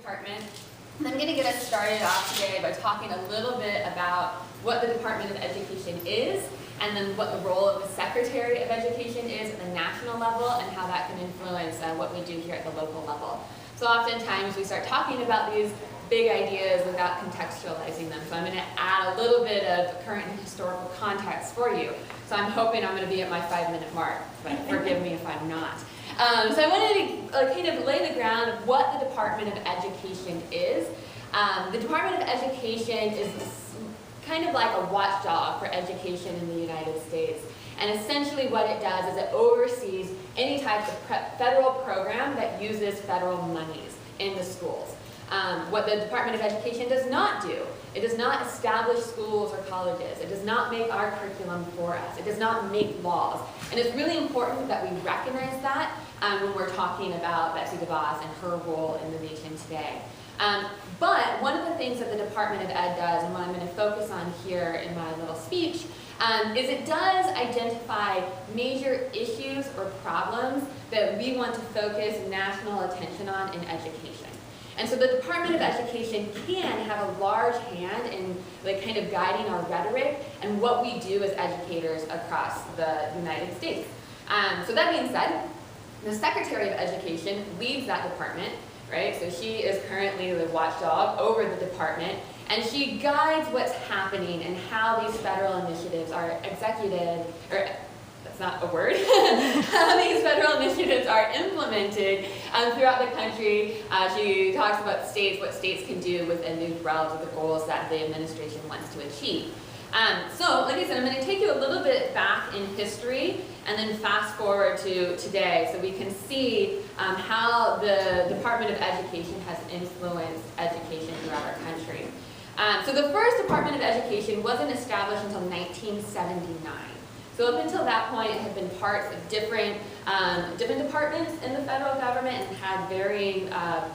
department. I'm going to get us started off today by talking a little bit about what the Department of Education is, and then what the role of the Secretary of Education is at the national level, and how that can influence what we do here at the local level. So oftentimes we start talking about these big ideas without contextualizing them. So I'm going to add a little bit of current and historical context for you. So I'm hoping I'm going to be at my 5-minute mark, but forgive me if I'm not. So I wanted to kind of lay the ground of what the Department of Education is. The Department of Education is kind of like a watchdog for education in the United States. And essentially what it does is it oversees any type of federal program that uses federal monies in the schools. What the Department of Education does not do, it does not establish schools or colleges. It does not make our curriculum for us. It does not make laws. And it's really important that we recognize that when we're talking about Betsy DeVos and her role in the nation today. But one of the things that the Department of Ed does, and what I'm going to focus on here in my little speech, is it does identify major issues or problems that we want to focus national attention on in education. And so the Department of Education can have a large hand in kind of guiding our rhetoric and what we do as educators across the United States. So that being said, the Secretary of Education leads that department, right? So she is currently the watchdog over the department, and she guides what's happening and how these federal initiatives are executed, or that's not a word, how these federal initiatives are implemented throughout the country. She talks about states, what states can do within the realms of the goals that the administration wants to achieve. So, like I said, I'm going to take you a little bit back in history and then fast forward to today so we can see how the Department of Education has influenced education throughout our country. So the first Department of Education wasn't established until 1979. So up until that point, it had been parts of different departments in the federal government and had varying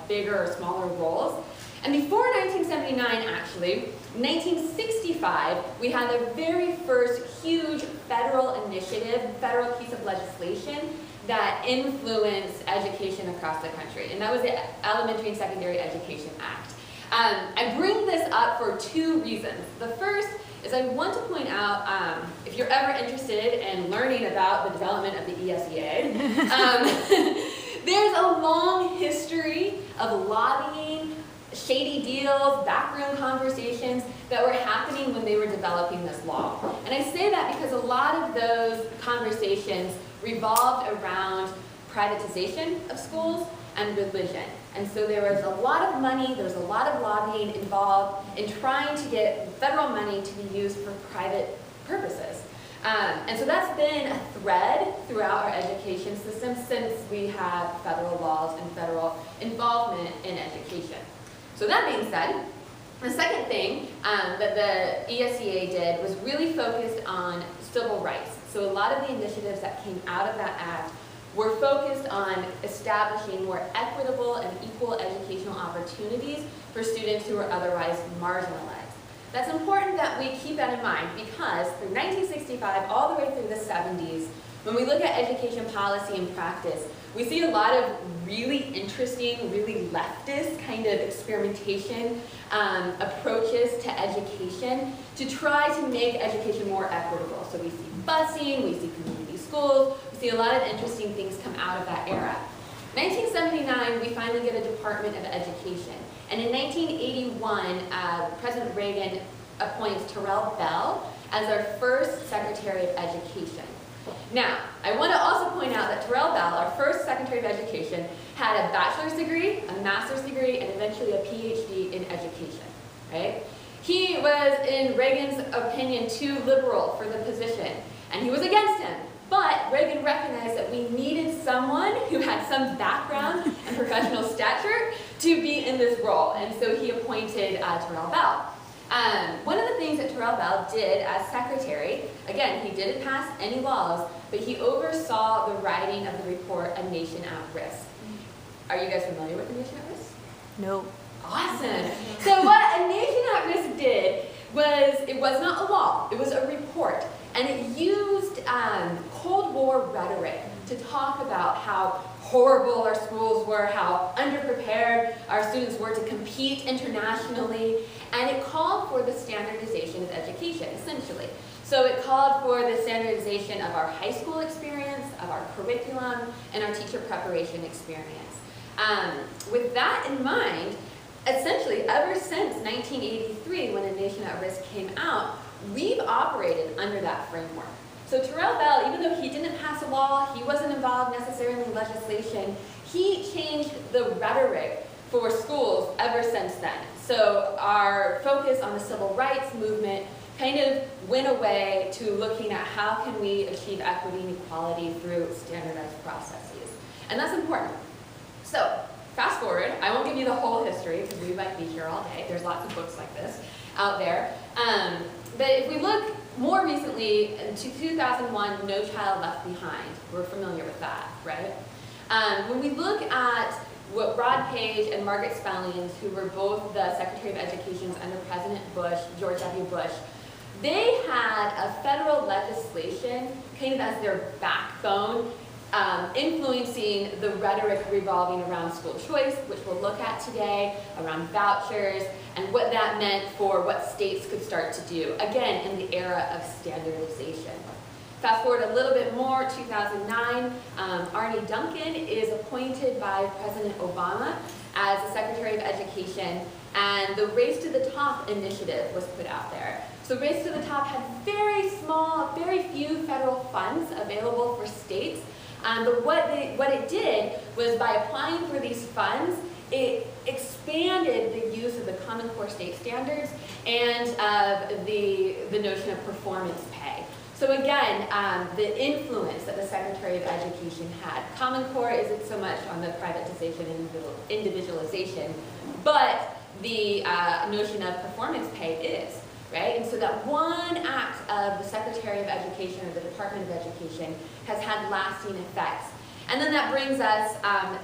bigger or smaller roles. And before 1979, actually, 1965, we had the very first huge federal initiative, federal piece of legislation that influenced education across the country, and that was the Elementary and Secondary Education Act. I bring this up for two reasons. The first is I want to point out, if you're ever interested in learning about the development of the ESEA, there's a long history of lobbying, shady deals, backroom conversations that were happening when they were developing this law. And I say that because a lot of those conversations revolved around privatization of schools and religion. And so there was a lot of money, there was a lot of lobbying involved in trying to get federal money to be used for private purposes. And so that's been a thread throughout our education system since we have federal laws and federal involvement in education. So that being said, the second thing that the ESEA did was really focused on civil rights. So a lot of the initiatives that came out of that act were focused on establishing more equitable and equal educational opportunities for students who are otherwise marginalized. That's important that we keep that in mind because from 1965 all the way through the 70s, when we look at education policy and practice, we see a lot of really interesting, really leftist kind of experimentation approaches to education to try to make education more equitable. So we see busing, we see community schools, we see a lot of interesting things come out of that era. 1979, we finally get a Department of Education. And in 1981, President Reagan appoints Terrell Bell as our first Secretary of Education. Now, I want to also point out that Terrell Bell, our first Secretary of Education, had a bachelor's degree, a master's degree, and eventually a PhD in education, right? He was, in Reagan's opinion, too liberal for the position, and he was against him. But Reagan recognized that we needed someone who had some background and professional stature to be in this role, and so he appointed Terrell Bell. One of the things that Terrell Bell did as secretary, again, he didn't pass any laws, but he oversaw the writing of the report, A Nation at Risk. Are you guys familiar with A Nation at Risk? No. Awesome. So what A Nation at Risk did was, it was not a law, it was a report, and it used Cold War rhetoric to to talk about how horrible our schools were, how underprepared our students were to compete internationally, and it called for the standardization of education, essentially. So it called for the standardization of our high school experience, of our curriculum, and our teacher preparation experience. With that in mind, essentially, ever since 1983, when A Nation at Risk came out, we've operated under that framework. So Terrell Bell, even though he didn't pass a law, he wasn't involved necessarily in legislation, he changed the rhetoric for schools ever since then. So our focus on the civil rights movement kind of went away to looking at how can we achieve equity and equality through standardized processes. And that's important. So fast forward, I won't give you the whole history because we might be here all day. There's lots of books like this out there. But if we look more recently, in 2001, No Child Left Behind. We're familiar with that, right? When we look at what Rod Page and Margaret Spellings, who were both the Secretary of Education under President Bush, George W. Bush, they had a federal legislation kind of as their backbone, influencing the rhetoric revolving around school choice, which we'll look at today, around vouchers, and what that meant for what states could start to do, again, in the era of standardization. Fast forward a little bit more, 2009, Arne Duncan is appointed by President Obama as the Secretary of Education, and the Race to the Top initiative was put out there. So Race to the Top had very small, very few federal funds available for states, but what it did was by applying for these funds, it expanded the use of the Common Core state standards and the notion of performance pay. So again, the influence that the Secretary of Education had. Common Core isn't so much on the privatization and individualization, but the notion of performance pay is, right? And so that one act of the Secretary of Education or the Department of Education has had lasting effects. And then that brings us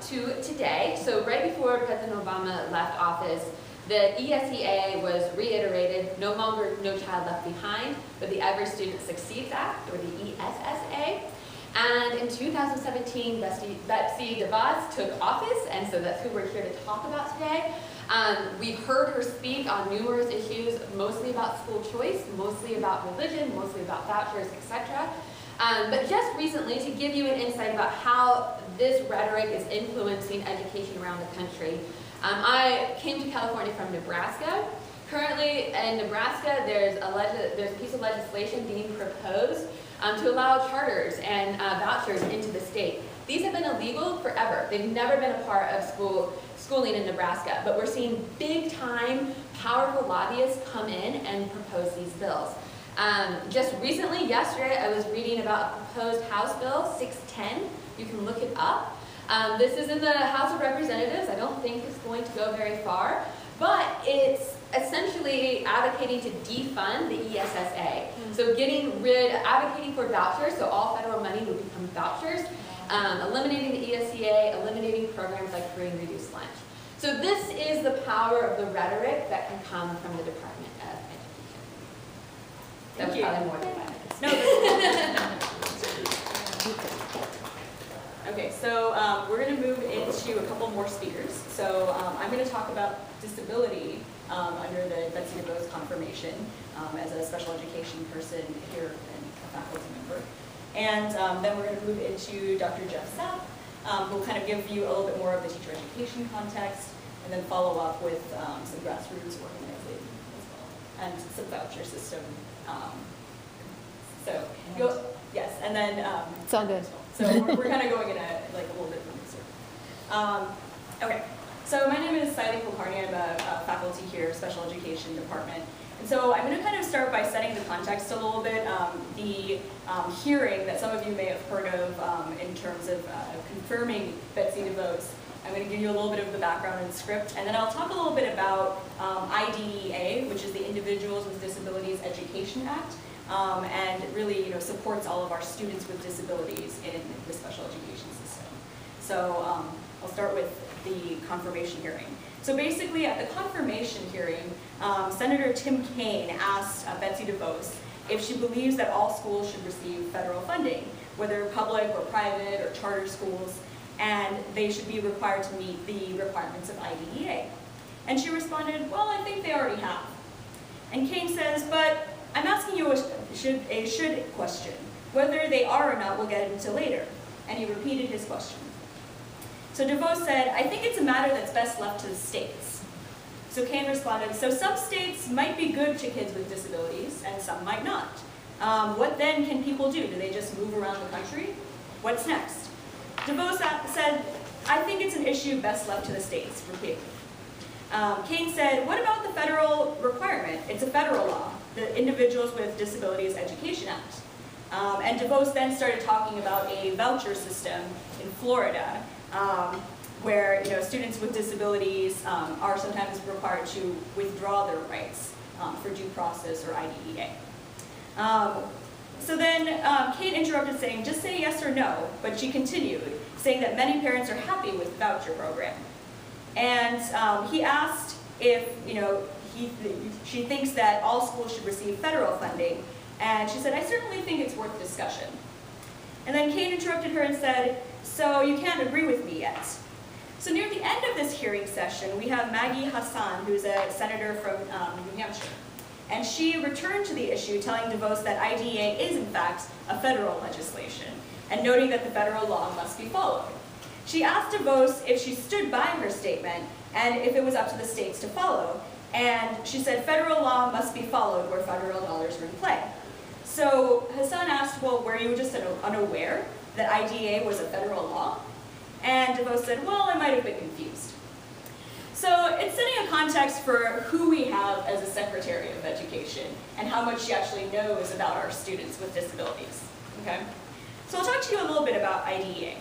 to today. So right before President Obama left office, the ESEA was reiterated, no longer No Child Left Behind, but the Every Student Succeeds Act, or the ESSA. And in 2017, Betsy DeVos took office, and so that's who we're here to talk about today. We've heard her speak on numerous issues, mostly about school choice, mostly about religion, mostly about vouchers, etc. But just recently, to give you an insight about how this rhetoric is influencing education around the country, I came to California from Nebraska. Currently in Nebraska, there's a piece of legislation being proposed to allow charters and vouchers into the state. These have been illegal forever. They've never been a part of schooling in Nebraska, but we're seeing big-time, powerful lobbyists come in and propose these bills. Just recently, yesterday, I was reading about a proposed House Bill 610. You can look it up. This is in the House of Representatives. I don't think it's going to go very far, but it's essentially advocating to defund the ESSA. So advocating for vouchers, so all federal money would become vouchers, eliminating the ESEA, eliminating programs like free and reduced lunch. So this is the power of the rhetoric that can come from the Department of Education. That was probably more than 5 minutes. No, okay, so we're going to move into a couple more speakers. So I'm going to talk about disability under the Betsy DeVos confirmation as a special education person here and a faculty member. And then we're going to move into Dr. Jeff Sapp, who will kind of give you a little bit more of the teacher education context, and then follow up with some grassroots organizing as well, and some voucher system. Yes, and then it's all good. So we're kind of going in a little bit from this. Okay, so my name is Saili Kulkarni. I'm a faculty here, Special Education Department. And so I'm going to kind of start by setting the context a little bit. The hearing that some of you may have heard of in terms of confirming Betsy DeVos. I'm going to give you a little bit of the background and script, and then I'll talk a little bit about IDEA, which is the Individuals with Disabilities Education Act. And really, supports all of our students with disabilities in the special education system. So I'll start with the confirmation hearing. So basically, at the confirmation hearing, Senator Tim Kaine asked Betsy DeVos if she believes that all schools should receive federal funding, whether public or private or charter schools, and they should be required to meet the requirements of IDEA. And she responded, well, I think they already have. And Kane says, but I'm asking you a should question. Whether they are or not, we'll get into later. And he repeated his question. So DeVos said, I think it's a matter that's best left to the states. So Kane responded, so some states might be good to kids with disabilities, and some might not. What then can people do? Do they just move around the country? What's next? DeVos said, I think it's an issue best left to the states, repeatedly. Kane said, what about the federal requirement? It's a federal law, the Individuals with Disabilities Education Act. And DeVos then started talking about a voucher system in Florida, where students with disabilities are sometimes required to withdraw their rights for due process or IDEA. So then Kate interrupted saying, just say yes or no, but she continued, saying that many parents are happy with the voucher program. And he asked if she thinks that all schools should receive federal funding, and she said, I certainly think it's worth discussion. And then Kate interrupted her and said, so you can't agree with me yet. So near the end of this hearing session, we have Maggie Hassan, who's a senator from New Hampshire. And she returned to the issue, telling DeVos that IDEA is, in fact, a federal legislation, and noting that the federal law must be followed. She asked DeVos if she stood by her statement and if it was up to the states to follow. And she said federal law must be followed where federal dollars are in play. So Hassan asked, well, were you just unaware that IDEA was a federal law? And DeVos said, well, I might have been confused. So it's setting a context for who we have as a Secretary of Education and how much she actually knows about our students with disabilities. Okay? So I'll talk to you a little bit about IDEA.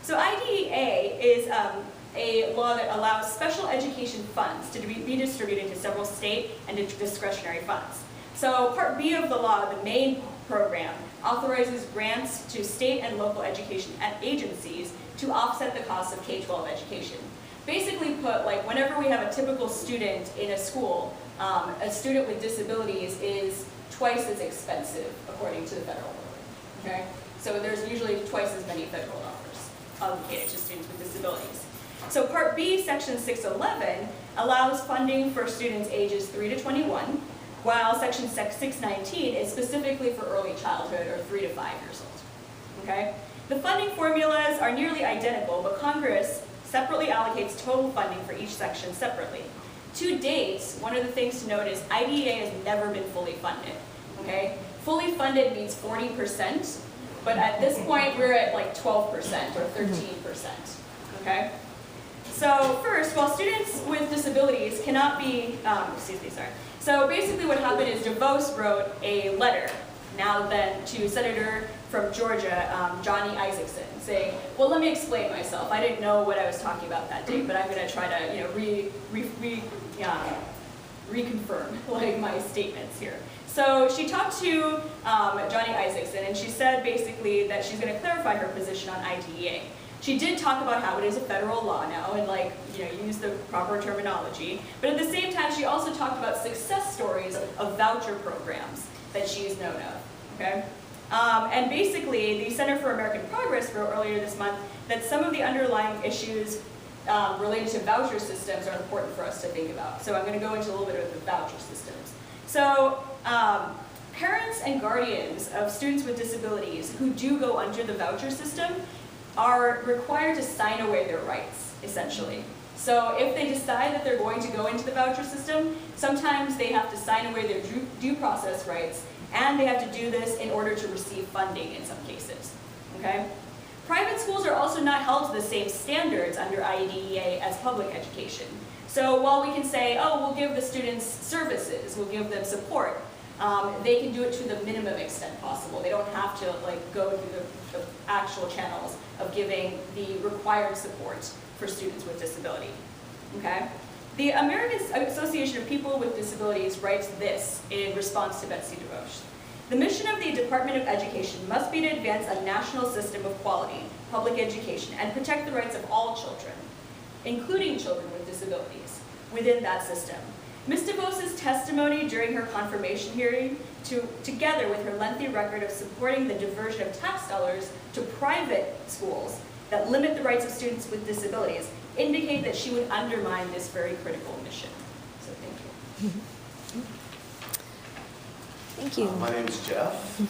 So IDEA is a law that allows special education funds to be distributed to several state and discretionary funds. So Part B of the law, the main program, authorizes grants to state and local education agencies to offset the cost of K-12 education. Basically put, like whenever we have a typical student in a school, a student with disabilities is twice as expensive according to the federal program. Okay? So there's usually twice as many federal dollars allocated to students with disabilities. So Part B, Section 611, allows funding for students ages 3 to 21, while Section 619 is specifically for early childhood or 3 to 5 years old. Okay? The funding formulas are nearly identical, but Congress separately allocates total funding for each section separately. To date, one of the things to note is IDEA has never been fully funded. Okay? Fully funded means 40%, but at this point we're at like 12% or 13%. Okay? So first, while students with disabilities cannot be, So basically what happened is DeVos wrote a letter, now then, to Senator from Georgia, Johnny Isakson, saying, well, let me explain myself. I didn't know what I was talking about that day, but I'm going to try to reconfirm like my statements here. So she talked to Johnny Isakson, and she said basically that she's going to clarify her position on IDEA. She did talk about how it is a federal law now and use the proper terminology, but at the same time she also talked about success stories of voucher programs that she's known of. Okay? And basically the Center for American Progress wrote earlier this month that some of the underlying issues related to voucher systems are important for us to think about. So I'm going to go into a little bit of the voucher systems. So parents and guardians of students with disabilities who do go under the voucher system are required to sign away their rights, essentially. So if they decide that they're going to go into the voucher system, sometimes they have to sign away their due process rights, and they have to do this in order to receive funding in some cases. Okay? Private schools are also not held to the same standards under IDEA as public education. So while we can say, oh, we'll give the students services, we'll give them support, they can do it to the minimum extent possible. They don't have to go through the actual channels of giving the required support for students with disability. Okay? The American Association of People with Disabilities writes this in response to Betsy DeVos. The mission of the Department of Education must be to advance a national system of quality, public education, and protect the rights of all children, including children with disabilities, within that system. Ms. DeVos' testimony during her confirmation hearing, together with her lengthy record of supporting the diversion of tax dollars to private schools that limit the rights of students with disabilities, indicate that she would undermine this very critical mission. So thank you. Thank you. My name is Jeff,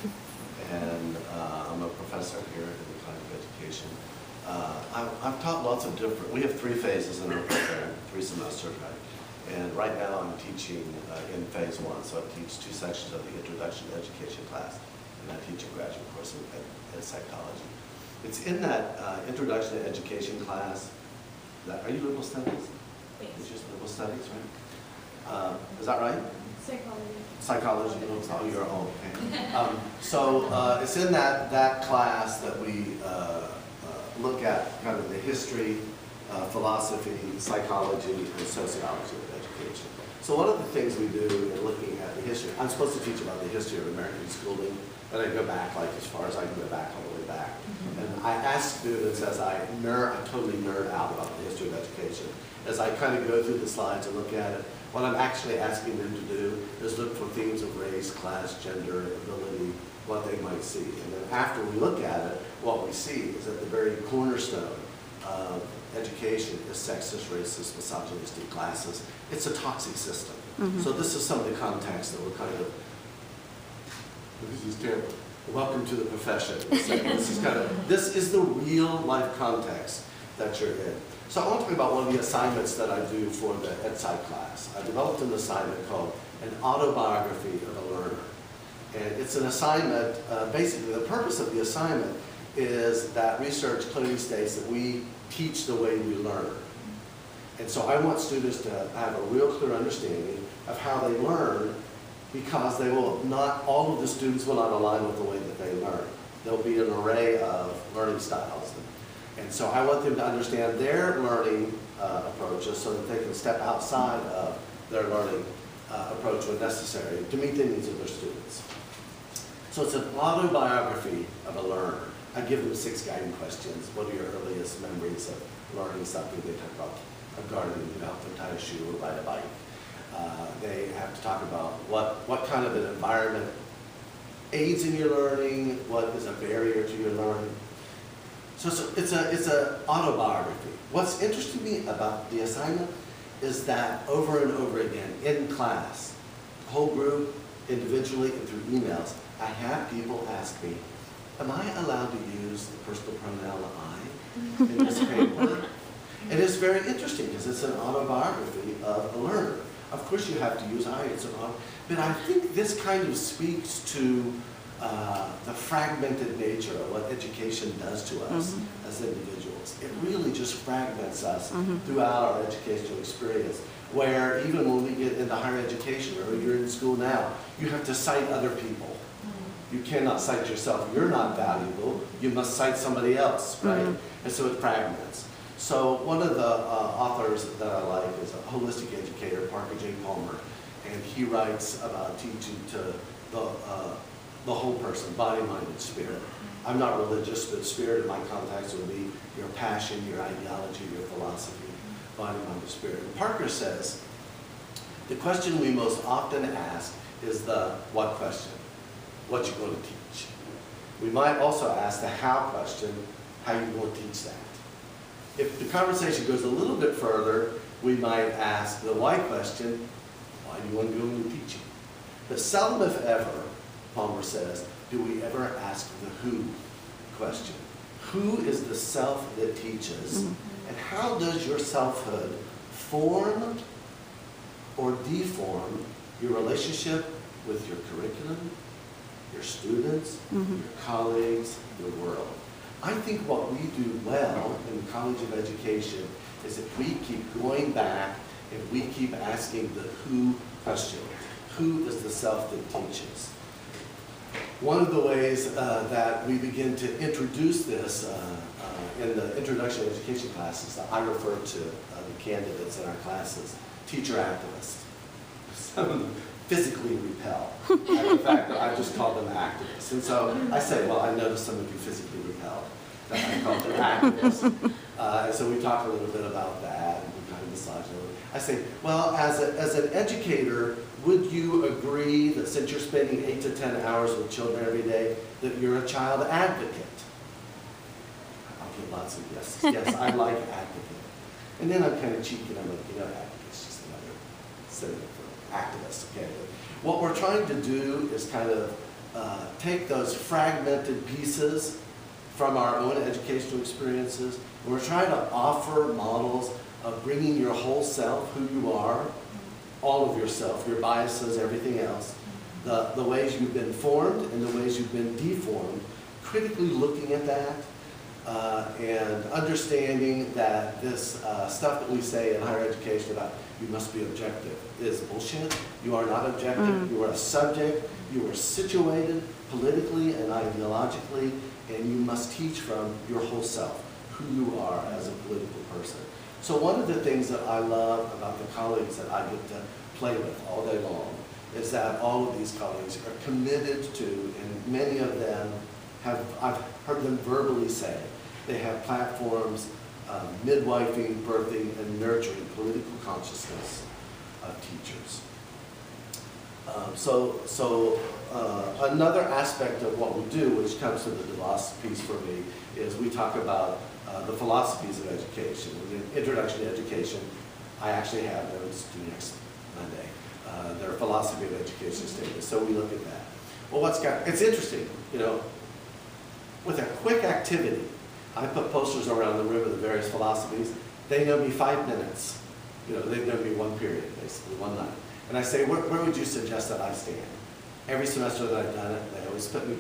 and I'm a professor here in the College of Education. I've taught lots of different, we have 3 phases in our program, 3 semesters, right? And right now I'm teaching in phase 1, so I teach 2 sections of the Introduction to Education class, and I teach a graduate course in psychology. It's in that Introduction to Education class, are you liberal studies? Yes. It's just liberal studies, right? Is that right? Psychology. Psychology, oh, you're old, okay. So it's in that class that we look at kind of the history, philosophy, psychology, and sociology of education. So one of the things we do in looking at the history, I'm supposed to teach about the history of American schooling, and I go back like as far as I can go back, all the way back. And I ask students as I totally nerd out about the history of education, as I kind of go through the slides and look at it, what I'm actually asking them to do is look for themes of race, class, gender, ability, what they might see. And then after we look at it, what we see is that the very cornerstone of education is sexist, racist, misogynistic classes. It's a toxic system. So this is some of the context that we're kind of, this is terrible. Welcome to the profession. This is the real life context that you're in. So I want to talk about one of the assignments that I do for the Ed Psych class. I developed an assignment called an autobiography of a learner. And it's an assignment, basically the purpose of the assignment is that research clearly states that we teach the way we learn. And so I want students to have a real clear understanding of how they learn, because they will not, all of the students will not align with the way that they learn. There'll be an array of learning styles. And so I want them to understand their learning approaches so that they can step outside of their learning approach when necessary to meet the needs of their students. So it's an autobiography of a learner. I give them 6 guiding questions. What are your earliest memories of learning something? They talk about a garden, help them tie a shoe or ride a bike. They have to talk about what kind of an environment aids in your learning, what is a barrier to your learning. So it's an autobiography. What's interesting to me about the assignment is that over and over again in class, the whole group, individually and through emails, I have people ask me, am I allowed to use the personal pronoun I in this paper? And it's very interesting because it's an autobiography of a learner. Of course you have to use I, it's an auto, but I think this kind of speaks to the fragmented nature of what education does to us as individuals. It really just fragments us throughout our educational experience, where even when we get into higher education, or you're in school now, you have to cite other people. You cannot cite yourself. You're not valuable. You must cite somebody else, right? And so it fragments. So one of the authors that I like is a holistic educator, Parker J. Palmer, and he writes about teaching to the whole person, body, mind, and spirit. I'm not religious, but spirit in my context would be your passion, your ideology, your philosophy, body, mind, and spirit. And Parker says, the question we most often ask is the what question, what you going to teach. We might also ask the how question, how you going to teach that. If the conversation goes a little bit further, we might ask the why question, why do you want to go into teaching? But seldom if ever, Palmer says, do we ever ask the who question. Who is the self that teaches? And how does your selfhood form or deform your relationship with your curriculum, your students, your colleagues, your world? I think what we do well in the College of Education is if we keep going back and we keep asking the who question. Who is the self that teaches? One of the ways that we begin to introduce this in the introduction to education classes, I refer to the candidates in our classes, teacher activists. Some of them physically repel. In fact, I just call them activists. And so I say, well, I noticed some of you physically repelled. That I call them activists. And so we talked a little bit about that, and we kind of massaged it. I say, well, as an educator, would you agree that since you're spending 8 to 10 hours with children every day, that you're a child advocate? I'll get lots of yeses. Yes, I like advocate. And then I'm kind of cheeky, and I'm like, advocate's just another synonym for activist, okay? But what we're trying to do is kind of take those fragmented pieces from our own educational experiences, and we're trying to offer models of bringing your whole self, who you are, all of yourself, your biases, everything else, the ways you've been formed and the ways you've been deformed, critically looking at that, and understanding that this stuff that we say in higher education about you must be objective is bullshit. You are not objective. You are a subject. You are situated politically and ideologically, and you must teach from your whole self, who you are as a political person. So one of the things that I love about the colleagues that I get to play with all day long is that all of these colleagues are committed to, and many of them I've heard them verbally say, they have platforms midwifing, birthing, and nurturing political consciousness of teachers. Another aspect of what we do, which comes to the DeVos piece for me, is we talk about the philosophies of education. In Introduction to Education, I actually have those due next Monday. Their philosophy of education statement. So we look at that. Well, it's interesting, with a quick activity, I put posters around the room of the various philosophies. They know me 5 minutes. They've known me one period, basically, one night. And I say, where would you suggest that I stand? Every semester that I've done it, they always put me,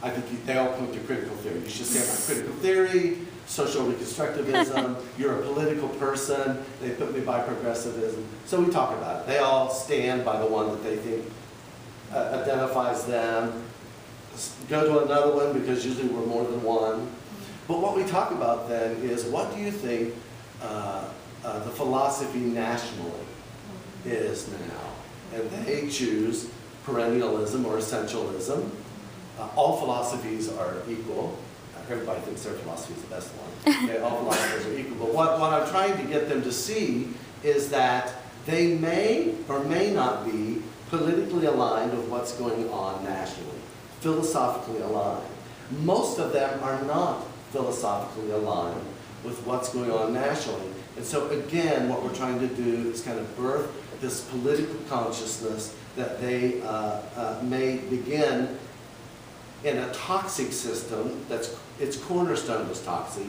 I think they all point to critical theory. You should stand by critical theory, social reconstructivism, you're a political person, they put me by progressivism. So we talk about it. They all stand by the one that they think identifies them. Go to another one because usually we're more than one. But what we talk about then is, what do you think the philosophy nationally is now? And they choose perennialism or essentialism. All philosophies are equal. Everybody thinks their philosophy is the best one. Okay, all philosophies are equal. But what I'm trying to get them to see is that they may or may not be politically aligned with what's going on nationally, philosophically aligned. Most of them are not philosophically aligned with what's going on nationally. And so again, what we're trying to do is kind of birth this political consciousness that they may begin in a toxic system its cornerstone was toxic,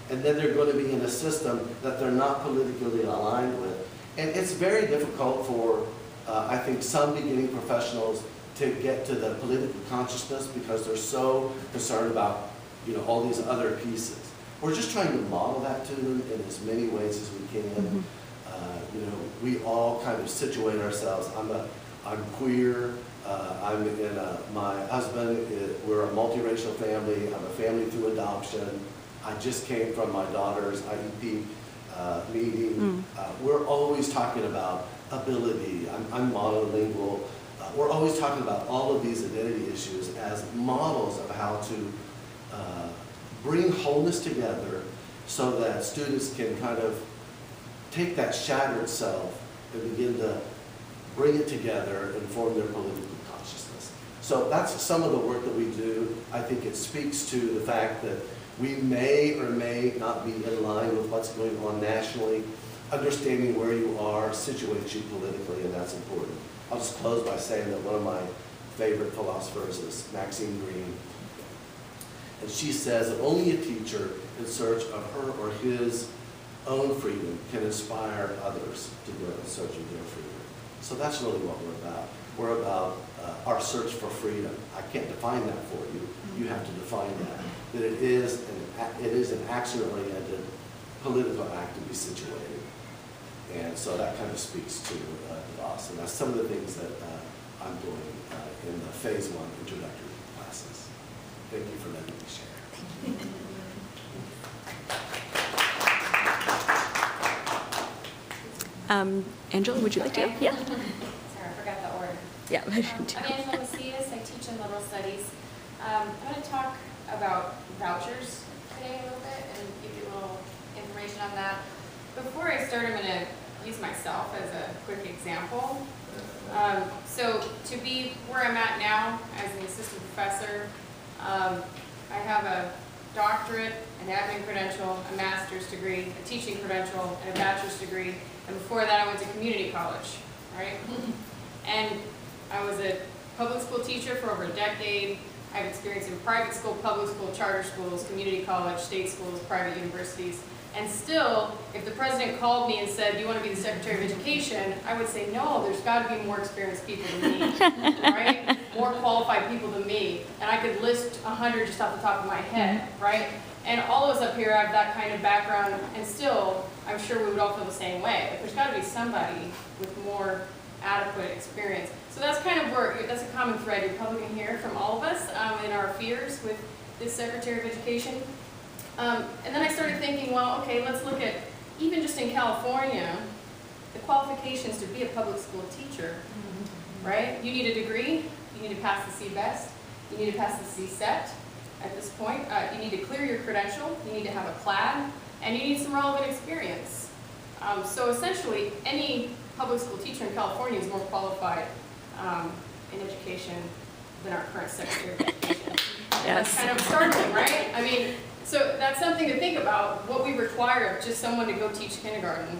and then they're going to be in a system that they're not politically aligned with. And it's very difficult for, I think, some beginning professionals to get to the political consciousness because they're so concerned about all these other pieces. We're just trying to model that to them in as many ways as we can. We all kind of situate ourselves. I'm queer. I'm in my husband, we're a multiracial family. I'm a family through adoption. I just came from my daughter's IEP meeting. We're always talking about ability. I'm monolingual. We're always talking about all of these identity issues as models of how to bring wholeness together so that students can kind of take that shattered self and begin to bring it together and form their political consciousness. So that's some of the work that we do. I think it speaks to the fact that we may or may not be in line with what's going on nationally. Understanding where you are situates you politically, and that's important. I'll just close by saying that one of my favorite philosophers is Maxine Green. And she says that only a teacher in search of her or his own freedom can inspire others to go in search of their freedom. So that's really what we're about. We're about our search for freedom. I can't define that for you. You have to define that. That it is an action-oriented political act to be situated. And so that kind of speaks to DeVos. And that's some of the things that I'm doing in the phase 1 introductory classes. Thank you for letting me share. Angela, would you like to? Okay. Yeah. Sorry, I forgot the order. Yeah. I'm Angela Macias. I teach in liberal studies. I'm going to talk about vouchers today a little bit and give you a little information on that. Before I start, I'm going to use myself as a quick example. So to be where I'm at now as an assistant professor, I have a doctorate, an admin credential, a master's degree, a teaching credential, and a bachelor's degree. And before that, I went to community college, right? And I was a public school teacher for over a decade. I have experience in private school, public school, charter schools, community college, state schools, private universities. And still, if the president called me and said, do you want to be the Secretary of Education? I would say, no, there's got to be more experienced people than me, right? More qualified people than me. And I could list 100 just off the top of my head, right? And all of us up here have that kind of background, and still, I'm sure we would all feel the same way. There's got to be somebody with more adequate experience. So that's kind of where, that's a common thread you're probably going to hear from all of us in our fears with this Secretary of Education. And then I started thinking, well, okay, let's look at, even just in California, the qualifications to be a public school teacher, right? You need a degree, you need to pass the CBEST, you need to pass the CSET at this point, you need to clear your credential, you need to have a CLAD, and you need some relevant experience. So essentially, any public school teacher in California is more qualified in education than our current Secretary of Education. Yes. That's kind of startling, right? I mean, so that's something to think about. What we require of just someone to go teach kindergarten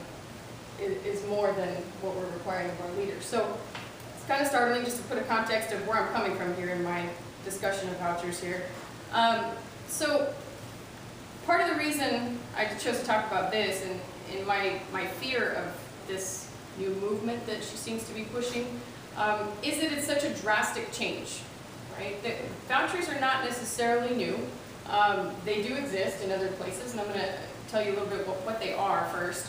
is more than what we're requiring of our leaders. So it's kind of startling, just to put a context of where I'm coming from here in my discussion of vouchers here. So part of the reason I chose to talk about this and in my fear of this new movement that she seems to be pushing is that it's such a drastic change, right? The vouchers are not necessarily new. They do exist in other places, and I'm going to tell you a little bit what they are first.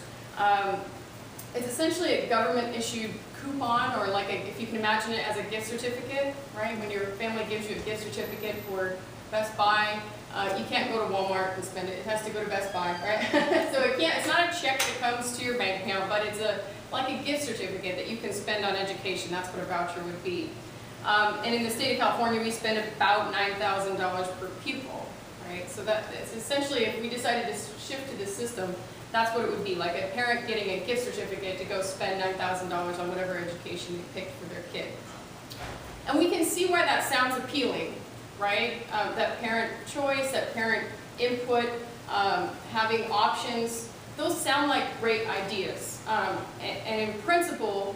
It's essentially a government-issued coupon, or like if you can imagine it as a gift certificate, right? When your family gives you a gift certificate for Best Buy, you can't go to Walmart and spend it. It has to go to Best Buy, right? So it's not a check that comes to your bank account, but it's like a gift certificate that you can spend on education. That's what a voucher would be. And in the state of California, we spend about $9,000 per pupil, right? So that it's essentially, if we decided to shift to this system, that's what it would be, like a parent getting a gift certificate to go spend $9,000 on whatever education they picked for their kid. And we can see why that sounds appealing, right? That parent choice, that parent input, having options, those sound like great ideas. And in principle,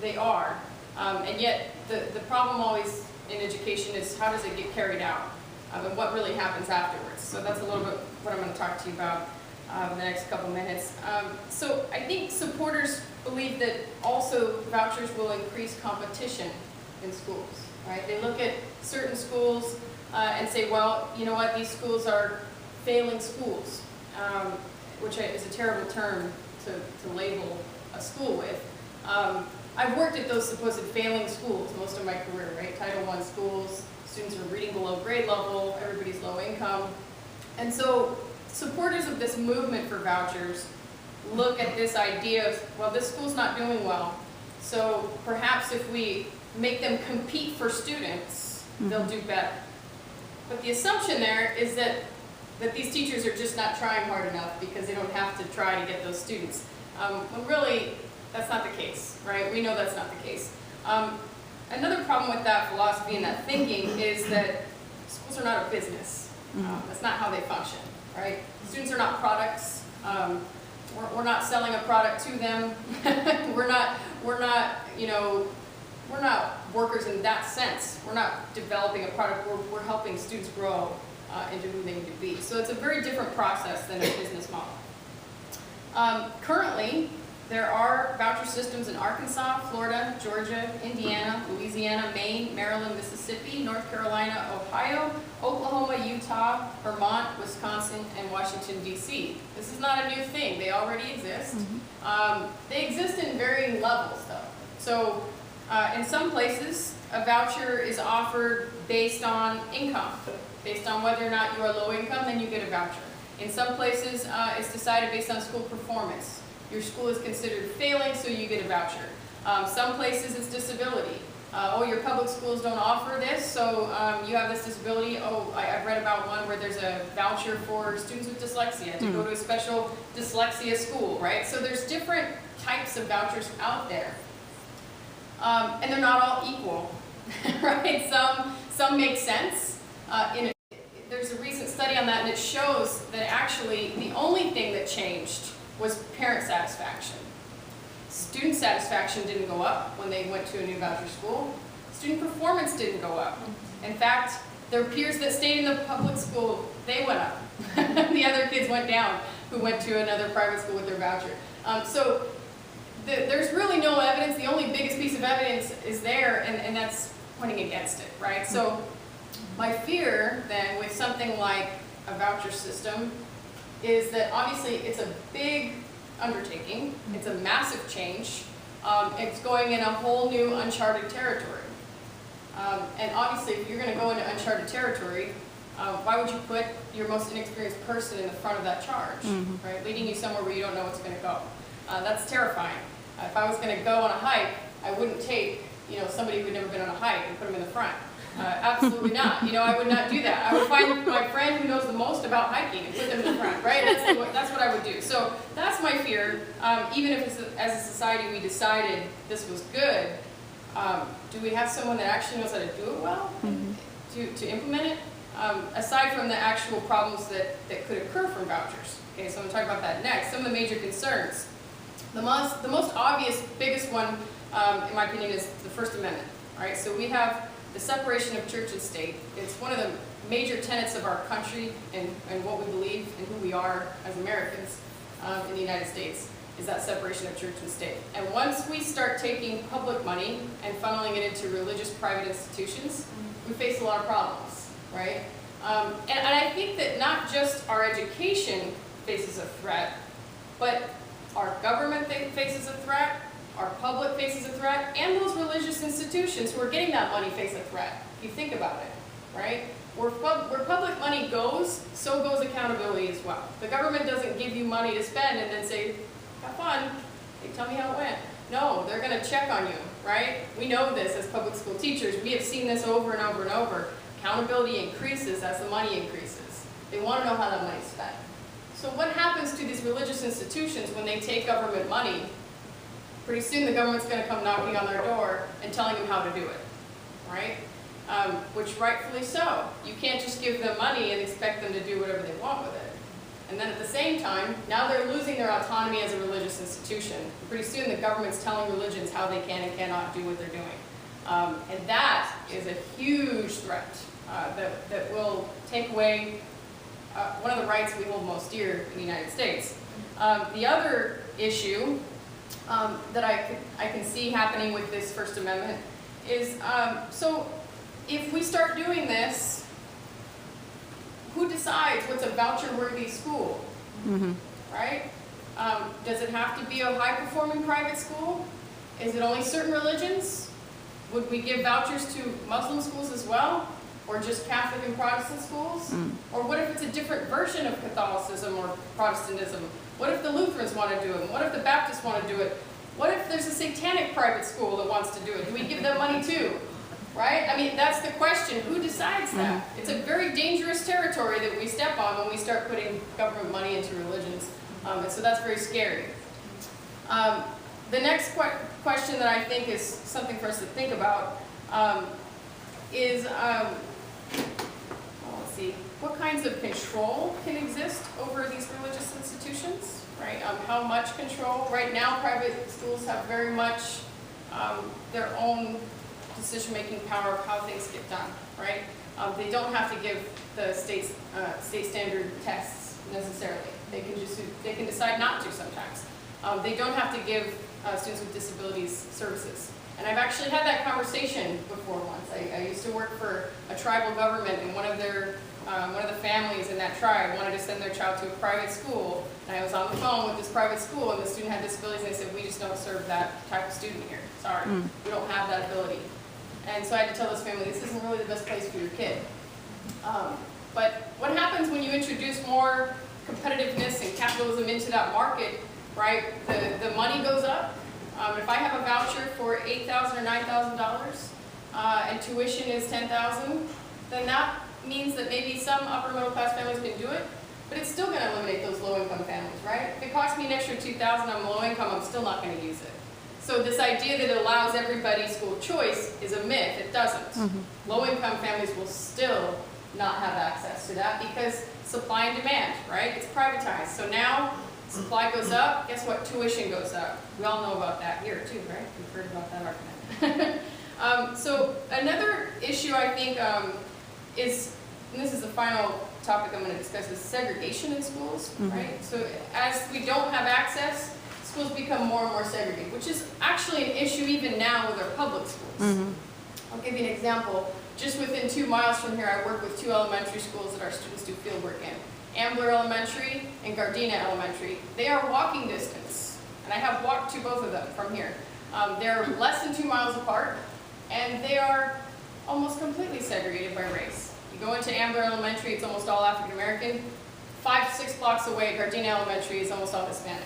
they are. And yet, the problem always in education is how does it get carried out? And what really happens afterwards. So that's a little bit what I'm going to talk to you about in the next couple minutes. So I think supporters believe that also vouchers will increase competition in schools, right? They look at certain schools and say, well, you know what, these schools are failing schools, which is a terrible term to label a school with. I've worked at those supposed failing schools most of my career, right? Title I schools, students are reading below grade level, everybody's low income. And so supporters of this movement for vouchers look at this idea of, well, this school's not doing well, so perhaps if we make them compete for students, they'll do better. But the assumption there is that these teachers are just not trying hard enough because they don't have to try to get those students. When really, that's not the case, right? We know that's not the case. Another problem with that philosophy and that thinking is that schools are not a business. That's not how they function, right? Students are not products. We're not selling a product to them. we're not workers in that sense. We're not developing a product. We're helping students grow into who they need to be. So it's a very different process than a business model. Currently, there are voucher systems in Arkansas, Florida, Georgia, Indiana, Louisiana, Maine, Maryland, Mississippi, North Carolina, Ohio, Oklahoma, Utah, Vermont, Wisconsin, and Washington, D.C. This is not a new thing. They already exist. They exist in varying levels, though. So in some places, a voucher is offered based on income. Based on whether or not you are low income, then you get a voucher. In some places, it's decided based on school performance. Your school is considered failing, so you get a voucher. Some places it's disability. oh, your public schools don't offer this, so you have this disability. Oh, I've read about one where there's a voucher for students with dyslexia to go to a special dyslexia school, right? So there's different types of vouchers out there. And they're not all equal, right? Some make sense. There's a recent study on that, and it shows that actually the only thing that changed was parent satisfaction. Student satisfaction didn't go up when they went to a new voucher school. Student performance didn't go up. In fact, their peers that stayed in the public school, they went up. The other kids went down who went to another private school with their voucher. So there's really no evidence. The only biggest piece of evidence is there, and that's pointing against it, right? So my fear then with something like a voucher system is that obviously it's a big undertaking. It's a massive change. It's going in a whole new uncharted territory. And obviously if you're going to go into uncharted territory, why would you put your most inexperienced person in the front of that charge, right? Leading you somewhere where you don't know what's going to go. That's terrifying. If I was going to go on a hike, I wouldn't take, somebody who'd never been on a hike and put them in the front. Absolutely not. I would not do that. I would find my friend who knows the most about hiking and put them in the front, right? That's what I would do. So that's my fear. Even if as a society we decided this was good, do we have someone that actually knows how to do it well to implement it? Aside from the actual problems that could occur from vouchers. Okay, so I'm going to talk about that next. Some of the major concerns. The most obvious, biggest one, in my opinion, is the First Amendment. All right, so we have the separation of church and state. It's one of the major tenets of our country and what we believe and who we are as Americans in the United States is that separation of church and state. And once we start taking public money and funneling it into religious private institutions, we face a lot of problems, right? And I think that not just our education faces a threat, but our government faces a threat, our public faces a threat, and those religious institutions who are getting that money face a threat, if you think about it, right? Where public money goes, so goes accountability as well. The government doesn't give you money to spend and then say, have fun, hey, tell me how it went. No, they're going to check on you, right? We know this as public school teachers. We have seen this over and over and over. Accountability increases as the money increases. They want to know how that money's spent. So what happens to these religious institutions when they take government money? Pretty soon the government's going to come knocking on their door and telling them how to do it, right? Which rightfully so. You can't just give them money and expect them to do whatever they want with it. And then at the same time, now they're losing their autonomy as a religious institution. Pretty soon the government's telling religions how they can and cannot do what they're doing. And that is a huge threat that will take away one of the rights we hold most dear in the United States. The other issue that I can see happening with this First Amendment is, so if we start doing this, who decides what's a voucher-worthy school, right? Does it have to be a high-performing private school? Is it only certain religions? Would we give vouchers to Muslim schools as well? Or just Catholic and Protestant schools? Or what if it's a different version of Catholicism or Protestantism? What if the Lutherans want to do it? What if the Baptists want to do it? What if there's a satanic private school that wants to do it? Do we give them money too? Right? I mean, that's the question. Who decides that? It's a very dangerous territory that we step on when we start putting government money into religions. And so that's very scary. The next question that I think is something for us to think about is, let's see, what kinds of control can exist over these religious institutions, right? How much control? Right now, private schools have very much their own decision-making power of how things get done, right? They don't have to give the state standard tests necessarily. They can decide not to sometimes. They don't have to give students with disabilities services. And I've actually had that conversation before once. I used to work for a tribal government, and one of the families in that tribe wanted to send their child to a private school. And I was on the phone with this private school, and the student had disabilities, and they said, we just don't serve that type of student here. Sorry, we don't have that ability. And so I had to tell this family, this isn't really the best place for your kid. But what happens when you introduce more competitiveness and capitalism into that market, right? The money goes up. If I have a voucher for $8,000 or $9,000, and tuition is $10,000, then that means that maybe some upper middle class families can do it, but it's still gonna eliminate those low income families, right? If it costs me an extra $2,000, I'm low income, I'm still not gonna use it. So this idea that it allows everybody school choice is a myth, it doesn't. Low income families will still not have access to that because supply and demand, right? It's privatized. So now supply goes up, guess what? Tuition goes up. We all know about that here too, right? We've heard about that argument. So another issue I think is, and this is the final topic I'm going to discuss, is segregation in schools, right? So as we don't have access, schools become more and more segregated, which is actually an issue even now with our public schools. I'll give you an example. Just within 2 miles from here, I work with 2 elementary schools that our students do field work in. Ambler Elementary and Gardena Elementary. They are walking distance, and I have walked to both of them from here. They're less than 2 miles apart, and they are almost completely segregated by race. You go into Ambler Elementary, it's almost all African American. 5-6 blocks away, Gardena Elementary is almost all Hispanic.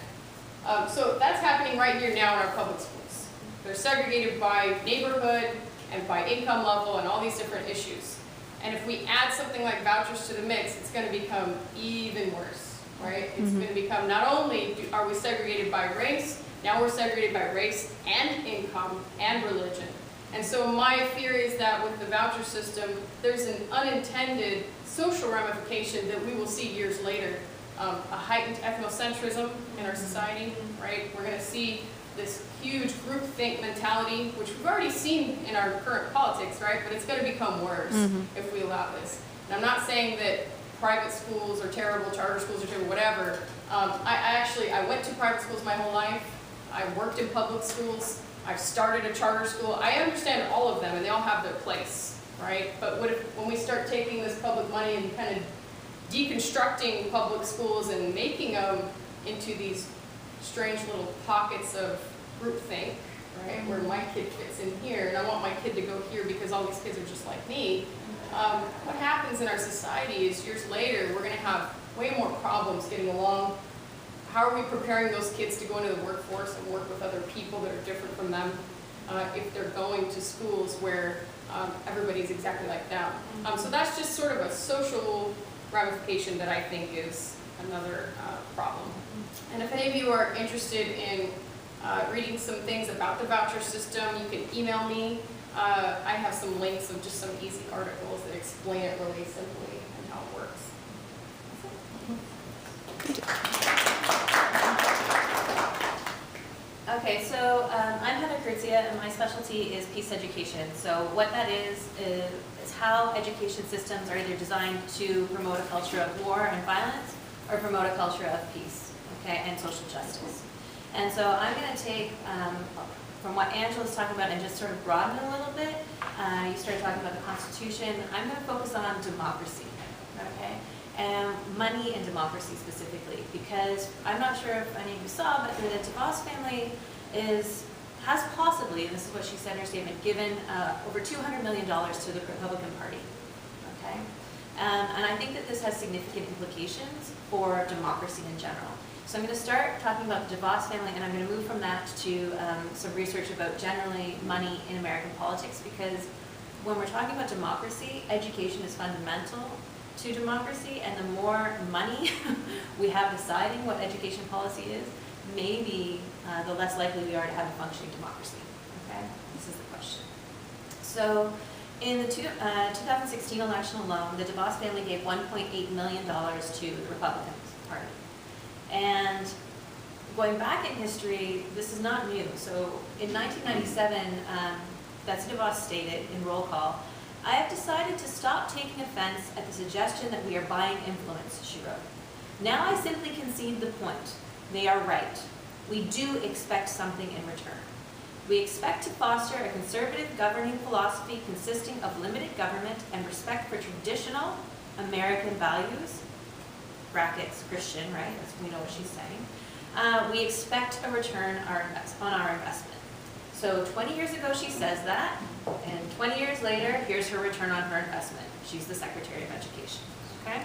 So that's happening right here now in our public schools. They're segregated by neighborhood and by income level and all these different issues. And if we add something like vouchers to the mix, it's going to become even worse, right? It's going to become, not only are we segregated by race, now we're segregated by race and income and religion. And so my fear is that with the voucher system, there's an unintended social ramification that we will see years later. A heightened ethnocentrism in our society, right? We're going to see this huge groupthink mentality, which we've already seen in our current politics, right? But it's going to become worse if we allow this. And I'm not saying that private schools are terrible, charter schools are terrible, whatever. I went to private schools my whole life. I worked in public schools. I've started a charter school. I understand all of them, and they all have their place, right? But what if, when we start taking this public money and kind of deconstructing public schools and making them into these strange little pockets of groupthink, right, where my kid fits in here, and I want my kid to go here because all these kids are just like me. What happens in our society is years later, we're going to have way more problems getting along. How are we preparing those kids to go into the workforce and work with other people that are different from them if they're going to schools where everybody's exactly like them? So that's just sort of a social ramification that I think is another problem. And if any of you are interested in reading some things about the voucher system, you can email me. I have some links of just some easy articles that explain it really simply and how it works. Okay, so I'm Heather Kurtzia, and my specialty is peace education. So what that is how education systems are either designed to promote a culture of war and violence or promote a culture of peace, okay, and social justice. And so I'm going to take from what Angela's talking about and just sort of broaden it a little bit. You started talking about the Constitution. I'm going to focus on democracy, okay, and money and democracy specifically, because I'm not sure if any of you saw, but the DeVos family has possibly, and this is what she said in her statement, given over $200 million to the Republican Party, okay? And I think that this has significant implications for democracy in general. So I'm going to start talking about the DeVos family, and I'm going to move from that to some research about generally money in American politics, because when we're talking about democracy, education is fundamental to democracy, and the more money we have deciding what education policy is, maybe the less likely we are to have a functioning democracy, okay? This is the question. So in the 2016 election alone, the DeVos family gave $1.8 million to the Republican Party. And going back in history, this is not new. So in 1997, Betsy DeVos stated in roll call, "I have decided to stop taking offense at the suggestion that we are buying influence," she wrote. "Now I simply concede the point. They are right. We do expect something in return. We expect to foster a conservative governing philosophy consisting of limited government and respect for traditional American values," brackets Christian, right? We know what she's saying. "We expect a return on our investment." So 20 years ago she says that, and 20 years later, here's her return on her investment. She's the Secretary of Education, okay?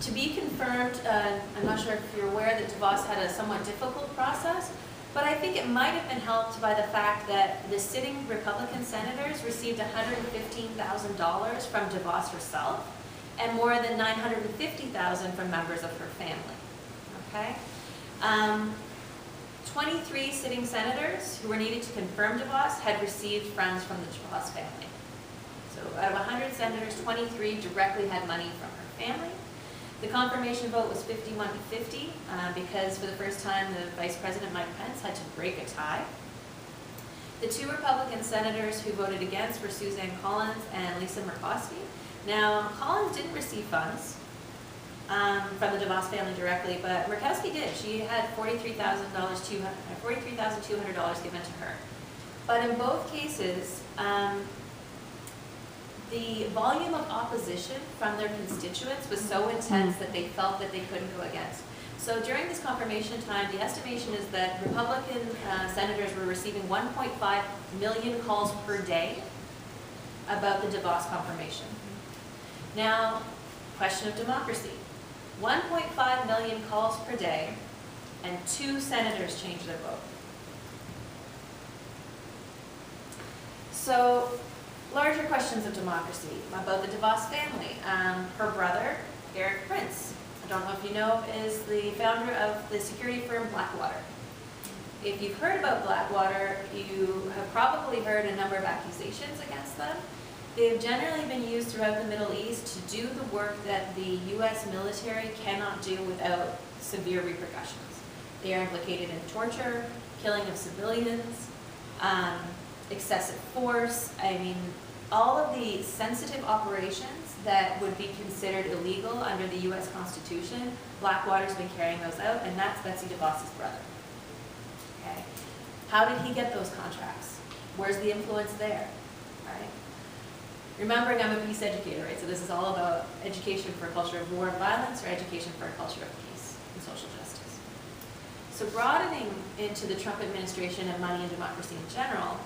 To be confirmed, I'm not sure if you're aware that DeVos had a somewhat difficult process. But I think it might have been helped by the fact that the sitting Republican senators received $115,000 from DeVos herself and more than $950,000 from members of her family. Okay? 23 sitting senators who were needed to confirm DeVos had received funds from the DeVos family. So out of 100 senators, 23 directly had money from her family. The confirmation vote was 51 to 50 because for the first time the Vice President Mike Pence had to break a tie. The 2 Republican senators who voted against were Suzanne Collins and Lisa Murkowski. Now, Collins didn't receive funds from the DeVos family directly, but Murkowski did. She had $43,200 given to her. But in both cases, the volume of opposition from their constituents was so intense that they felt that they couldn't go against. So during this confirmation time, the estimation is that Republican senators were receiving 1.5 million calls per day about the DeVos confirmation. Now, question of democracy. 1.5 million calls per day, and 2 senators changed their vote. So, larger questions of democracy about the DeVos family. Her brother, Eric Prince, I don't know if you know, is the founder of the security firm Blackwater. If you've heard about Blackwater, you have probably heard a number of accusations against them. They've generally been used throughout the Middle East to do the work that the U.S. military cannot do without severe repercussions. They are implicated in torture, killing of civilians, excessive force. I mean, all of the sensitive operations that would be considered illegal under the U.S. Constitution, Blackwater's been carrying those out, and that's Betsy DeVos's brother. Okay, how did he get those contracts? Where's the influence there? Right? Remembering I'm a peace educator, right? So this is all about education for a culture of war and violence, or education for a culture of peace and social justice. So broadening into the Trump administration and money and democracy in general,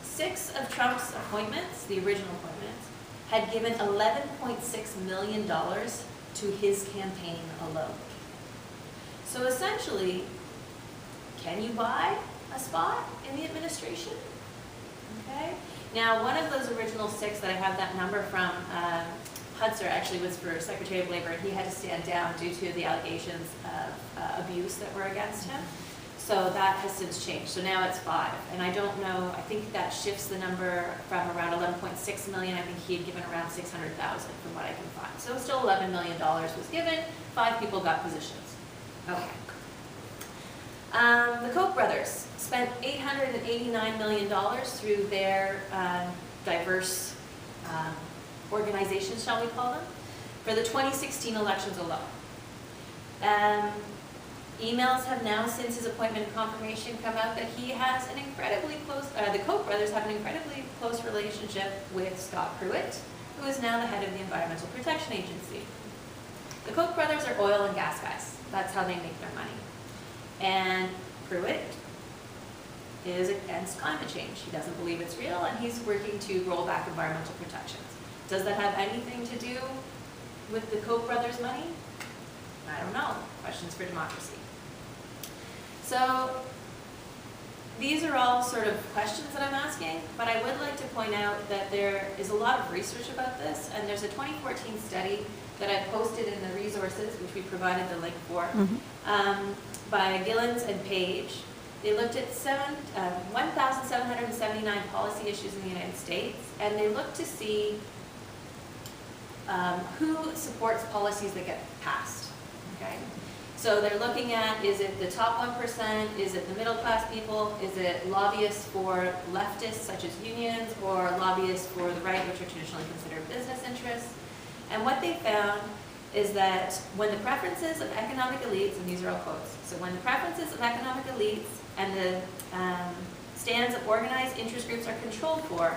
6 of Trump's appointments, the original appointments, had given $11.6 million to his campaign alone. So essentially, can you buy a spot in the administration? Okay. Now, one of those original 6 that I have that number from, Hudser actually was for Secretary of Labor, and he had to stand down due to the allegations of abuse that were against him. So that has since changed. So now it's 5. And I don't know, I think that shifts the number from around 11.6 million. I think he had given around 600,000 from what I can find. So still $11 million was given. 5 people got positions. Okay. The Koch brothers spent $889 million through their diverse organizations, shall we call them, for the 2016 elections alone. Emails have now, since his appointment and confirmation, come out that he has an incredibly close, the Koch brothers have an incredibly close relationship with Scott Pruitt, who is now the head of the Environmental Protection Agency. The Koch brothers are oil and gas guys. That's how they make their money. And Pruitt is against climate change. He doesn't believe it's real, and he's working to roll back environmental protections. Does that have anything to do with the Koch brothers' money? I don't know. Questions for democracy. So these are all sort of questions that I'm asking, but I would like to point out that there is a lot of research about this, and there's a 2014 study that I posted in the resources, which we provided the link for, by Gillens and Page. They looked at 1,779 policy issues in the United States, and they looked to see who supports policies that get passed. Okay? So they're looking at, is it the top 1%, is it the middle class people, is it lobbyists for leftists such as unions, or lobbyists for the right, which are traditionally considered business interests. And what they found is that when the preferences of economic elites, and these are all quotes, so when the preferences of economic elites and the stands of organized interest groups are controlled for,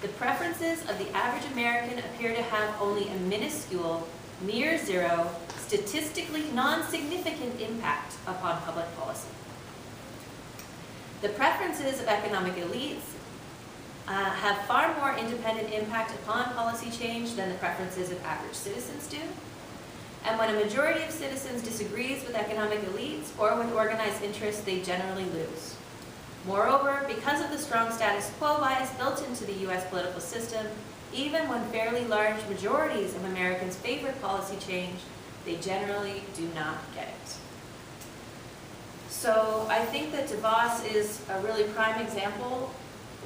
the preferences of the average American appear to have only a minuscule, near zero, statistically non-significant impact upon public policy. The preferences of economic elites have far more independent impact upon policy change than the preferences of average citizens do. And when a majority of citizens disagrees with economic elites or with organized interests, they generally lose. Moreover, because of the strong status quo bias built into the US political system, even when fairly large majorities of Americans favor policy change, they generally do not get it. So I think that DeVos is a really prime example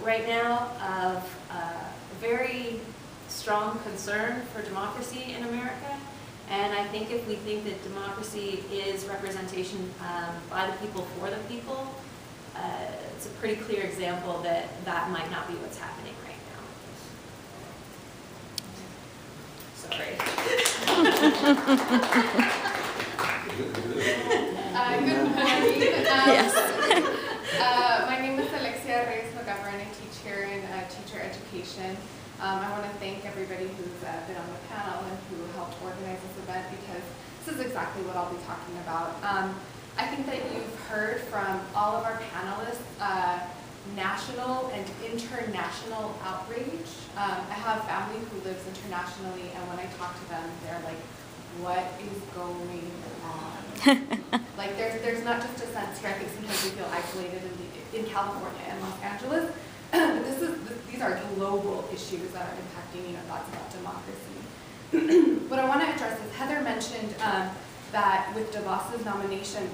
right now of a very strong concern for democracy in America. And I think if we think that democracy is representation by the people for the people, it's a pretty clear example that that might not be what's happening right now. Sorry. Good morning. Yes. My name is Alexia Reyes McGovern. I teach here in teacher education. I want to thank everybody who's been on the panel and who helped organize this event, because this is exactly what I'll be talking about. I think that you've heard from all of our panelists national and international outrage. I have family who lives internationally, and when I talk to them, they're like, what is going on? Like there's not just a sense here. I think sometimes we feel isolated in California and Los Angeles. But these are global issues that are impacting thoughts about democracy. What I want to address is Heather mentioned that with DeVos's nomination,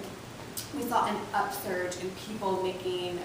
we saw an upsurge in people making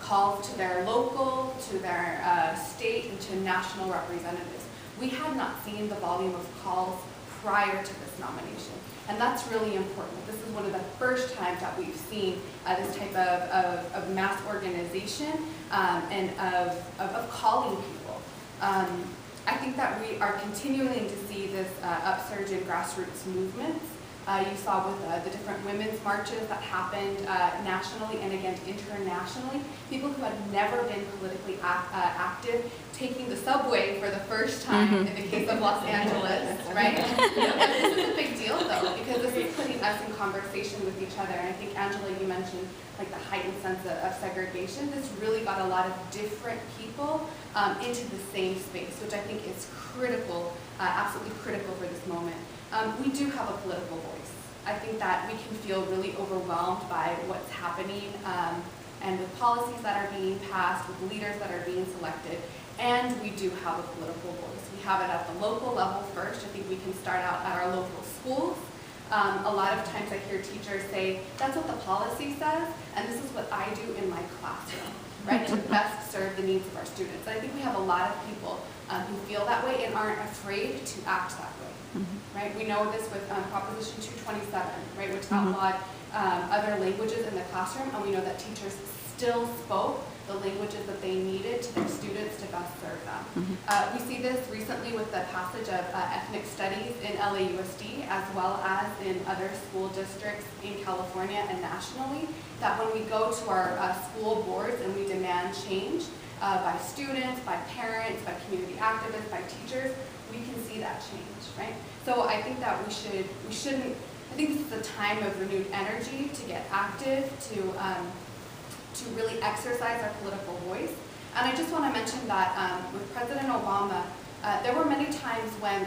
calls to their local, to their state, and to national representatives. We had not seen the volume of calls prior to this nomination. And that's really important. This is one of the first times that we've seen this type of mass organization and of calling people. I think that we are continuing to see this upsurge in grassroots movements. You saw with the different women's marches that happened nationally and again internationally, people who had never been politically active taking the subway for the first time in the case of Los Angeles, right? This is a big deal though, because this is putting us in conversation with each other. And I think, Angela, you mentioned like the heightened sense of segregation. This really got a lot of different people into the same space, which I think is critical, absolutely critical for this moment. We do have a political voice. I think that we can feel really overwhelmed by what's happening and with policies that are being passed, with leaders that are being selected, and we do have a political voice. We have it at the local level first. I think we can start out at our local schools. A lot of times I hear teachers say, that's what the policy says, and this is what I do in my classroom, right, to best serve the needs of our students. And I think we have a lot of people who feel that way and aren't afraid to act that way. Right? We know this with Proposition 227, right, which outlawed other languages in the classroom, and we know that teachers still spoke the languages that they needed to their students to best serve them. We see this recently with the passage of ethnic studies in LAUSD, as well as in other school districts in California and nationally, that when we go to our school boards and we demand change by students, by parents, by community activists, by teachers, we can see that change, right? So I think that I think this is a time of renewed energy to get active, to really exercise our political voice. And I just want to mention that with President Obama, there were many times when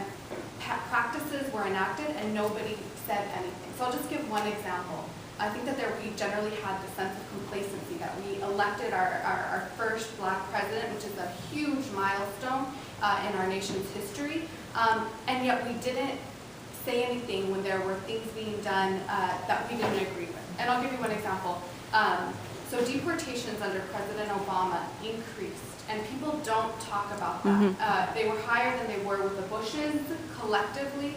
practices were enacted and nobody said anything. So I'll just give one example. I think that we generally had the sense of complacency that we elected our first Black president, which is a huge milestone in our nation's history, and yet we didn't say anything when there were things being done that we didn't agree with. And I'll give you one example. So deportations under President Obama increased, and people don't talk about that. They were higher than they were with the Bushes collectively,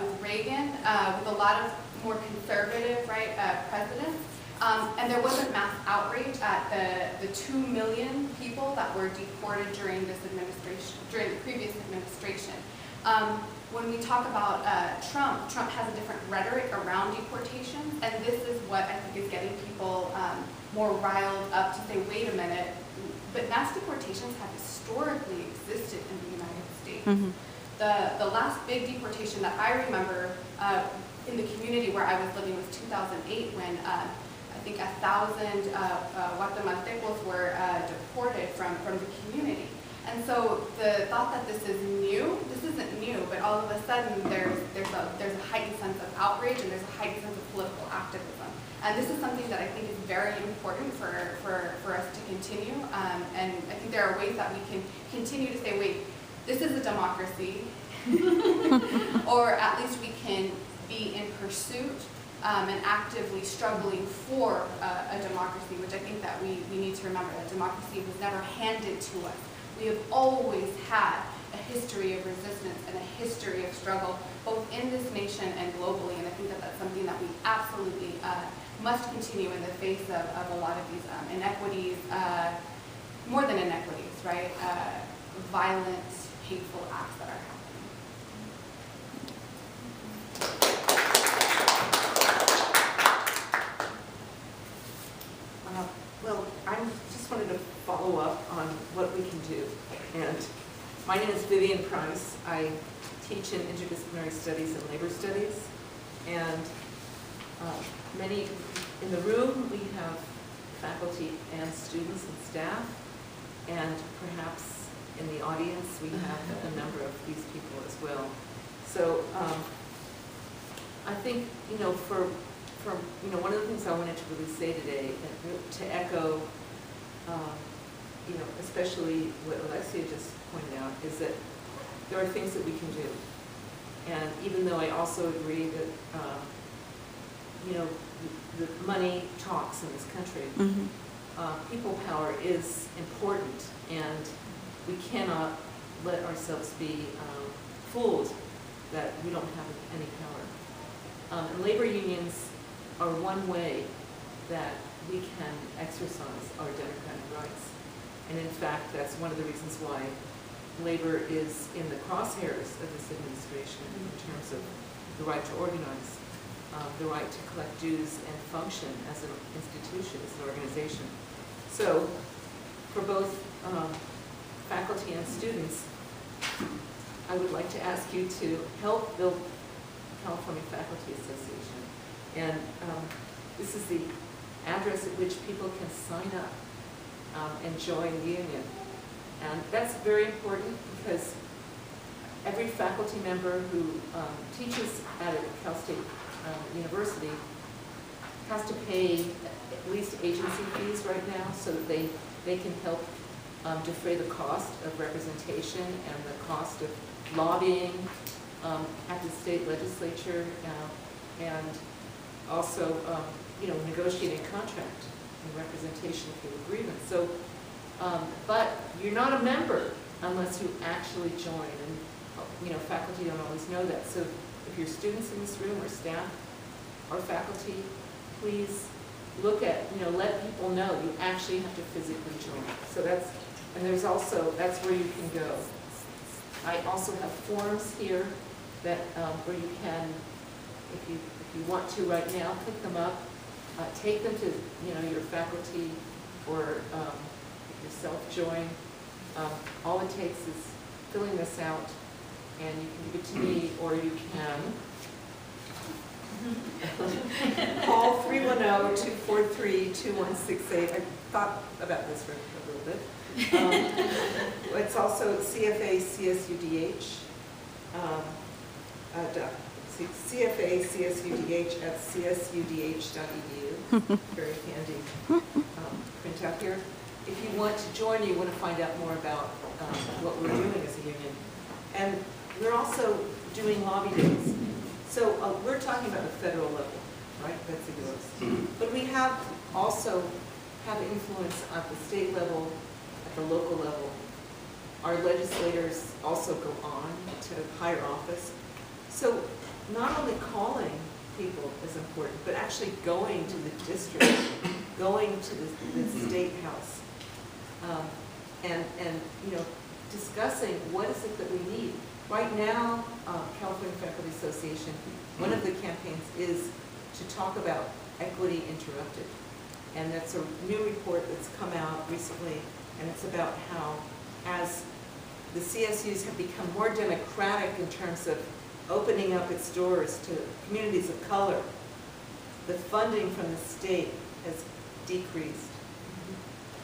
with Reagan, with a lot of more conservative, right, presidents. And there wasn't mass outrage at the 2 million people that were deported during this administration, during the previous administration. When we talk about Trump has a different rhetoric around deportations, and this is what I think is getting people more riled up to say, wait a minute, but mass deportations have historically existed in the United States. The last big deportation that I remember in the community where I was living was 2008, when I think 1,000 Guatemaltecos were deported from the community. And so the thought that this is new, this isn't new, but all of a sudden there's there's a heightened sense of outrage and there's a heightened sense of political activism. And this is something that I think is very important for us to continue. And I think there are ways that we can continue to say, wait, this is a democracy, or at least we can be in pursuit and actively struggling for a democracy, which I think that we need to remember that democracy was never handed to us. We have always had a history of resistance and a history of struggle, both in this nation and globally, and I think that that's something that we absolutely must continue in the face of a lot of these inequities, more than inequities, right? Violent, hateful acts that are happening. Well, I just wanted to follow up on what we can do. And my name is Vivian Price. I teach in interdisciplinary studies and labor studies. And many in the room, we have faculty and students and staff. And perhaps in the audience, we have a number of these people as well. So I think, one of the things I wanted to really say today, to echo, especially what Alexia just pointed out, is that there are things that we can do. And even though I also agree that, the money talks in this country, people power is important, and we cannot let ourselves be fooled that we don't have any power. And labor unions are one way that we can exercise our democratic rights. And in fact, that's one of the reasons why labor is in the crosshairs of this administration in terms of the right to organize, the right to collect dues and function as an institution, as an organization. So for both faculty and students, I would like to ask you to help build California Faculty Association. And this is the address at which people can sign up and join the union. And that's very important because every faculty member who teaches at Cal State University has to pay at least agency fees right now so that they can help defray the cost of representation and the cost of lobbying at the state legislature and also negotiating a contract and representation for the grievance. So, but you're not a member unless you actually join, and faculty don't always know that. So if you're students in this room or staff or faculty, please look at, let people know you actually have to physically join. So that's where you can go. I also have forms here that where you can, if you want to right now, pick them up, take them to your faculty or yourself join. All it takes is filling this out, and you can give it to me, or you can call 310-243-2168. I thought about this for a little bit. It's also CFA CSUDH. CFA CSUDH at csudh.edu. Very handy print out here. If you want to join, you want to find out more about what we're doing as a union. And we're also doing lobby days. So we're talking about the federal level, right? That's the U.S. But we also have influence at the state level, at the local level. Our legislators also go on to higher office. So not only calling people is important, but actually going to the district, going to the state house, and discussing what is it that we need. Right now, California Faculty Association, one of the campaigns is to talk about equity interrupted. And that's a new report that's come out recently, and it's about how as the CSUs have become more democratic in terms of opening up its doors to communities of color, the funding from the state has decreased.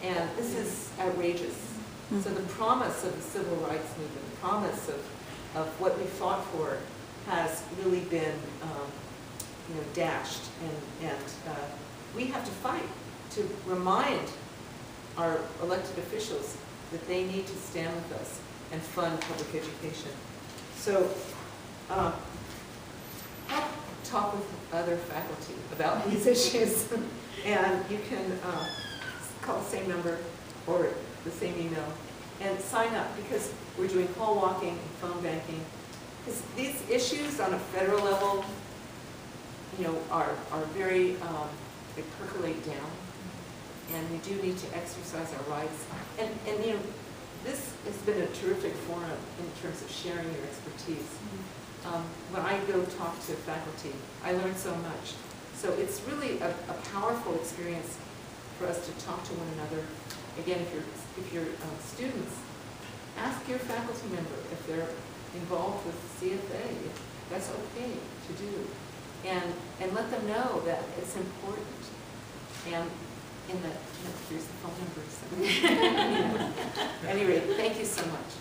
And this is outrageous. So the promise of the civil rights movement, the promise of what we fought for has really been, dashed, and we have to fight to remind our elected officials that they need to stand with us and fund public education. So, talk with other faculty about these issues, and you can call the same number or the same email and sign up, because we're doing call walking and phone banking. Because these issues on a federal level, are very, they percolate down, and we do need to exercise our rights. And this has been a terrific forum in terms of sharing your expertise. When I go talk to faculty, I learn so much. So it's really a powerful experience for us to talk to one another. Again, if you're students, ask your faculty member if they're involved with CFA. That's okay to do. And let them know that it's important. And here's the phone number. So, anyway, thank you so much.